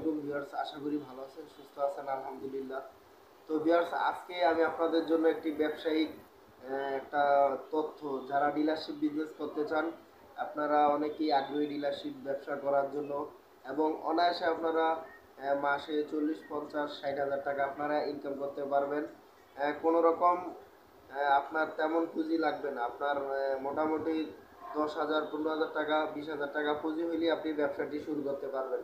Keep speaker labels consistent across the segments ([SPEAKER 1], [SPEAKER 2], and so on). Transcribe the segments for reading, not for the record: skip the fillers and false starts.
[SPEAKER 1] আলাইকুম ভিউয়ার্স, আশা করি ভালো আছেন, সুস্থ আছেন, আলহামদুলিল্লাহ। তো ভিউয়ার্স, আজকে আমি আপনাদের জন্য একটি ব্যবসায়িক একটা তথ্য, যারা ডিলারশিপ বিজনেস করতে চান, আপনারা অনেকেই আগ্রহী ডিলারশিপ ব্যবসা করার জন্য, এবং অনায়াসে আপনারা মাসে 40, 50, 60 হাজার টাকা আপনারা ইনকাম করতে পারবেন। কোনো রকম আপনার তেমন পুঁজি লাগবে না। আপনার মোটামুটি 10,000, 15,000 টাকা, 20,000 টাকা পুঁজি হইলেই আপনি ব্যবসাটি শুরু করতে পারবেন।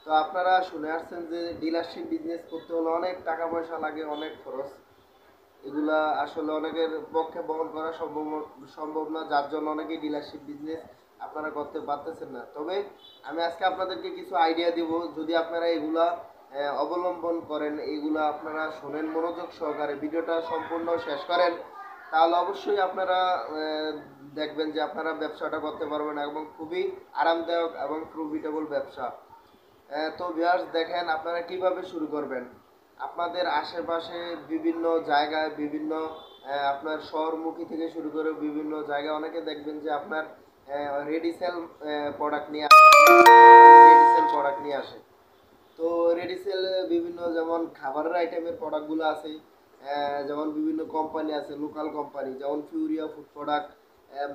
[SPEAKER 1] তো আপনারা শুনে আসছেন যে ডিলারশিপ বিজনেস করতে হলে অনেক টাকা পয়সা লাগে, অনেক খরচ। এগুলা আসলে অনেকের পক্ষে বহন করা সম্ভব না, যার জন্য অনেকেই ডিলারশিপ বিজনেস আপনারা করতে পারতেছেন না। তবে আমি আজকে আপনাদেরকে কিছু আইডিয়া দিব, যদি আপনারা এগুলা অবলম্বন করেন, এগুলা আপনারা শোনেন মনোযোগ সহকারে, ভিডিওটা সম্পূর্ণ শেষ করেন, তাহলে অবশ্যই আপনারা দেখবেন যে আপনারা ব্যবসাটা করতে পারবেন, এবং খুবই আরামদায়ক এবং প্রফিটেবল ব্যবসা। তো ভিউয়ার্স, দেখেন আপনারা কিভাবে শুরু করবেন। আপনাদের আশেপাশে বিভিন্ন জায়গায় বিভিন্ন আপনার শহরমুখী থেকে শুরু করে বিভিন্ন জায়গায় অনেকে দেখবেন যে আপনার রেডিসেল প্রোডাক্ট নিয়ে রেডিসেল প্রোডাক্ট নিয়ে আসে। তো রেডিসেল বিভিন্ন যেমন খাবারের আইটেমের প্রোডাক্টগুলো আছে, যেমন বিভিন্ন কোম্পানি আছে, লোকাল কোম্পানি যেমন ফিউরিয়া ফুড প্রোডাক্ট,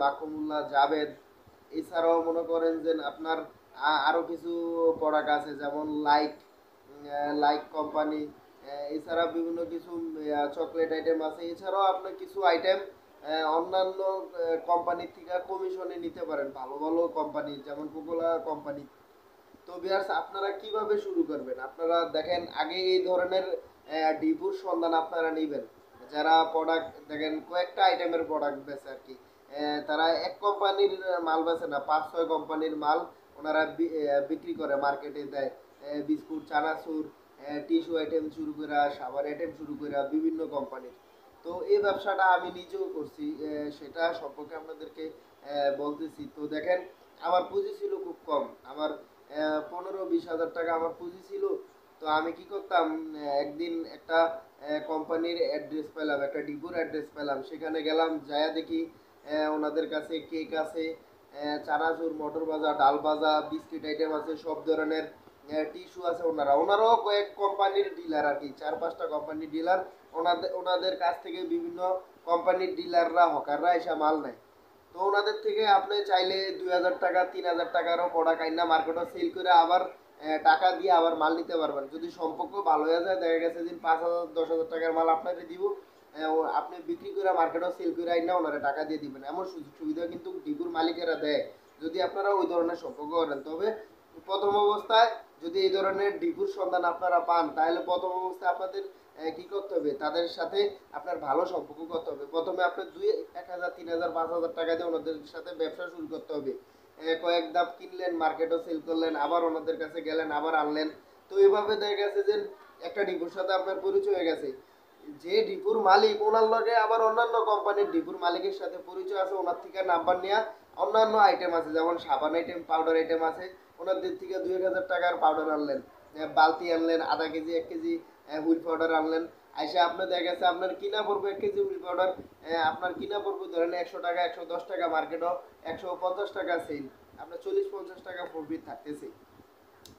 [SPEAKER 1] বাকুমুল্লা, জাভেদ। এছাড়াও মনে করেন যে আপনার আরও কিছু প্রোডাক্ট আছে যেমন লাইক লাইক কোম্পানি। এছাড়া বিভিন্ন কিছু চকলেট আইটেম আছে। এছাড়াও আপনার কিছু আইটেম অন্যান্য কোম্পানির থেকে কমিশনে নিতে পারেন, ভালো ভালো কোম্পানি যেমন কোকোলা কোম্পানি। তো ভিউয়ার্স, আপনারা কিভাবে শুরু করবেন? আপনারা দেখেন, আগে এই ধরনের ডিপুর সন্ধান আপনারা নেবেন, যারা প্রোডাক্ট দেখেন কয়েকটা আইটেমের প্রোডাক্ট বেচে আর কি। তারা এক কোম্পানির মাল বেচে না, 5-6 কোম্পানির মাল ওনারা বিক্রি করে, মার্কেটে দেয়। বিস্কুট, চানাচুর, টিস্যু আইটেম শুরু করে, সাবান আইটেম শুরু করে বিভিন্ন কোম্পানির। তো এই ব্যবসাটা আমি নিজেও করছি, সেটা সম্পর্কে আপনাদেরকে বলতেছি। তো দেখেন, আমার পুঁজি ছিল খুব কম, আমার 15-20 হাজার টাকা আমার পুঁজি ছিল। তো আমি কি করতাম, একদিন একটা কোম্পানির অ্যাড্রেস পেলাম, একটা ডিপোর অ্যাড্রেস পেলাম, সেখানে গেলাম, যায়া দেখি ওনাদের কাছে কেক আছে, চানাচুর, মটর ভাজা, ডাল ভাজা, বিস্কিট আইটেম আছে, সব ধরনের টিস্যু আছে। ওনারাও কয়েক কোম্পানির ডিলার আর কি, 4-5টা কোম্পানির ডিলার। ওনাদের কাছ থেকে বিভিন্ন কোম্পানির ডিলাররা, হকাররা এসে মাল নেয়। তো ওনাদের থেকে আপনি চাইলে 2,000 টাকা, 3,000 টাকারও প্রোডাক্ট আইনা মার্কেটে সেল করে আবার টাকা দিয়ে আবার মাল নিতে পারবেন। যদি সম্পর্ক ভালো হয়ে যায়, দেখা গেছে যে 5,000, 10,000 টাকার মাল আপনাকে দিব, আপনি বিক্রি করে মার্কেটে সেল করে আইনা ওনারা টাকা দিয়ে দিবেন। এমন সুযোগ সুবিধা কিন্তু ডিপুর মালিকেরা দেয়, যদি আপনারা ওই ধরনের সম্পর্ক করেন। তবে প্রথম অবস্থায় যদি এই ধরনের ডিপুর সন্ধান আপনারা পান, তাহলে প্রথম অবস্থায় আপনাদের কি করতে হবে, তাদের সাথে আপনার ভালো সম্পর্ক করতে হবে। প্রথমে আপনার 1,000, 3,000, 5,000 টাকা দিয়ে ওনাদের সাথে ব্যবসা শুরু করতে হবে। কয়েক ধাপ কিনলেন, মার্কেটও সেল করলেন, আবার ওনাদের কাছে গেলেন, আবার আনলেন। তো এইভাবে দেখা গেছে যে একটা ডিপুর সাথে আপনার পরিচয় হয়ে গেছে। যে ডিপুর মালিক, ওনার লগে আবার অন্যান্য কোম্পানির ডিপুর মালিকের সাথে পরিচয় আছে, ওনার থেকে নাম্বার নেওয়া। অন্যান্য আইটেম আছে যেমন সাবান আইটেম, পাউডার আইটেম আছে, ওনাদের থেকে 2,000 টাকার পাউডার আনলেন, বালতি আনলেন, আধা কেজি, 1 কেজি হুইল পাউডার আনলেন। আইসা আপনার দেখা গেছে আপনার কিনা পড়বে 1 কেজি হুইল পাউডার, আপনার কিনা পড়বে ধরেন 100 টাকা, 110 টাকা, মার্কেটও 150 টাকা সেল, আপনার 40-50 টাকা প্রফিট থাকতেছে।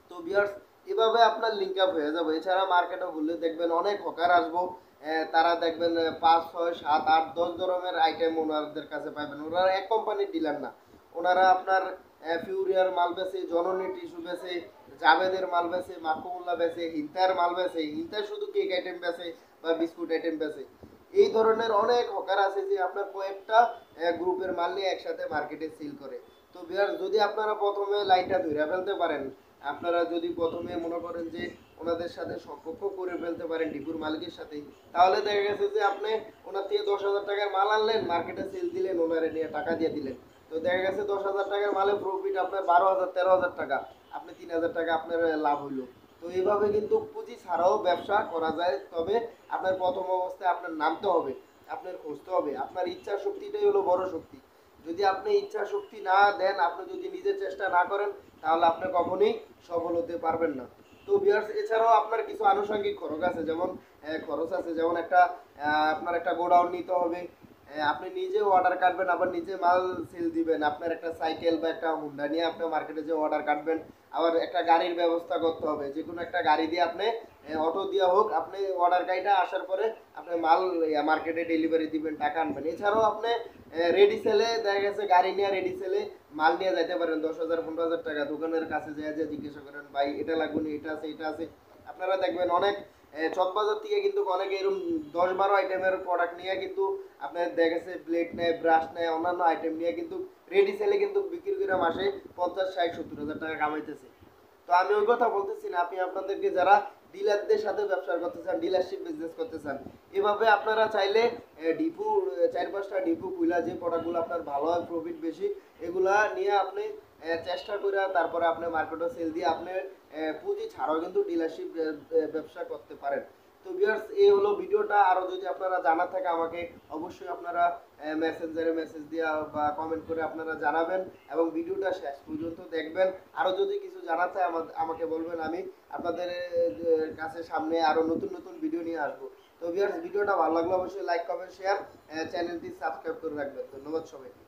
[SPEAKER 1] তো ভিউয়ার্স, এভাবে আপনার লিঙ্ক আপ হয়ে যাবে। এছাড়া মার্কেটে ঘুরলে দেখবেন অনেক হকার আসবো, তারা দেখবেন 5, 6, 7, 8, 10 ধরনের আইটেম ওনাদের কাছে পাবেন। ওনারা এক কোম্পানির ডিলার না, ওনারা আপনার ফিউরিয়ার মাল বেছে, জননী টিস্যু বেছে, জাভেদের মাল বেছে, মাকুমুল্লা বেছে, হিন্তার মাল বেছে, হিন্তার শুধু কেক আইটেম বেছে বা বিস্কুট আইটেম বেছে। এই ধরনের অনেক হকার আছে যে আপনার কয়েকটা গ্রুপের মাল নিয়ে একসাথে মার্কেটে সেল করে। তো ভিউয়ার্স, যদি আপনারা প্রথমে লাইনটা ধরে ফেলতে পারেন, আপনারা যদি প্রথমে মনে করেন যে ওনাদের সাথে সম্পর্ক করে ফেলতে পারেন ডিপুর মালিকের সাথে, তাহলে দেখা গেছে যে আপনি ওনার থেকে 10,000 টাকার মাল আনলেন, মার্কেটে সেল দিলেন, ওনারে নিয়ে টাকা দিয়ে দিলেন। তো দেখা গেছে 10,000 টাকার মালে প্রফিট আপনার 12,000, 13,000 টাকা, আপনি 3,000 টাকা আপনার লাভ হইলো। তো এইভাবে কিন্তু পুঁজি ছাড়াও ব্যবসা করা যায়। তবে আপনার প্রথম অবস্থায় আপনার নামতে হবে, আপনার খুঁজতে হবে। আপনার ইচ্ছা শক্তিটাই হলো বড় শক্তি। যদি আপনি ইচ্ছা শক্তি না দেন, আপনি যদি নিজের চেষ্টা না করেন, তাহলে আপনি কখনোই সফল হতে পারবেন না। তো ভিউয়ার্স, এছাড়াও আপনার কিছু আনুষঙ্গিক খরচ আছে, যেমন আপনার একটা গোডাউন নিতে হবে, আপনি নিজে অর্ডার কাটবেন, আবার নিজে মাল সেল দিবেন। আপনার একটা সাইকেল বা একটা হুন্ডা নিয়ে আপনি মার্কেটে যে অর্ডার কাটবেন, আবার একটা গাড়ির ব্যবস্থা করতে হবে। যে কোনো একটা গাড়ি দিয়ে আপনি অটো দিয়ে হোক আপনি অর্ডার গাড়িটা আসার পরে আপনি মাল মার্কেটে ডেলিভারি দিবেন, টাকা আনবেন। এছাড়াও আপনি রেডি সেলে দেখা গেছে গাড়ি নিয়ে রেডি সেলে মাল নিয়ে যাইতে পারেন 10,000 15,000 টাকা দোকানের কাছে যে জিজ্ঞাসা করেন ভাই এটা লাগবে না, এটা আছে এটা আছে। আপনারা দেখবেন অনেক চকবাজার থেকে কিন্তু অনেকে এরকম 10-12 আইটেমের প্রোডাক্ট নিয়ে কিন্তু আপনার দেখা গেছে প্লেট নেয়, ব্রাশ নেয়, অন্যান্য আইটেম নিয়ে কিন্তু রেডি সেলে কিন্তু বিক্রি করে মাসে 50 60 70 হাজার টাকা কামাইতেছে। তো আমি ওই কথা বলতেছি না, আপনি আপনাদেরকে যারা ডিলারদের সাথে ব্যবসা করতে চান, ডিলারশিপ বিজনেস করতে চান, এভাবে আপনারা চাইলে ডিপু 4-5টা ডিপু খুলা যে প্রোডাক্টগুলো আপনার ভালো হয়, প্রফিট বেশি, এগুলা নিয়ে আপনি চেষ্টা করে তারপরে আপনি মার্কেটে সেল দিয়ে আপনি পুঁজি ছাড়াও কিন্তু ডিলারশিপ ব্যবসা করতে পারেন। তো ভিউয়ার্স এই হলো ভিডিওটা। আরও যদি আপনারা জানা থাকে আমাকে অবশ্যই আপনারা মেসেঞ্জারে মেসেজ দিয়ে বা কমেন্ট করে আপনারা জানাবেন এবং ভিডিওটা শেষ পর্যন্ত দেখবেন। আরও যদি কিছু জানাতে আমাকে বলবেন, আমি আপনাদের কাছে সামনে আরও নতুন নতুন ভিডিও নিয়ে আসবো। তো ভিউয়ার্স ভিডিওটা ভালো লাগলে অবশ্যই লাইক কমেন্ট শেয়ার, চ্যানেলটি সাবস্ক্রাইব করে রাখবেন। ধন্যবাদ সবাইকে।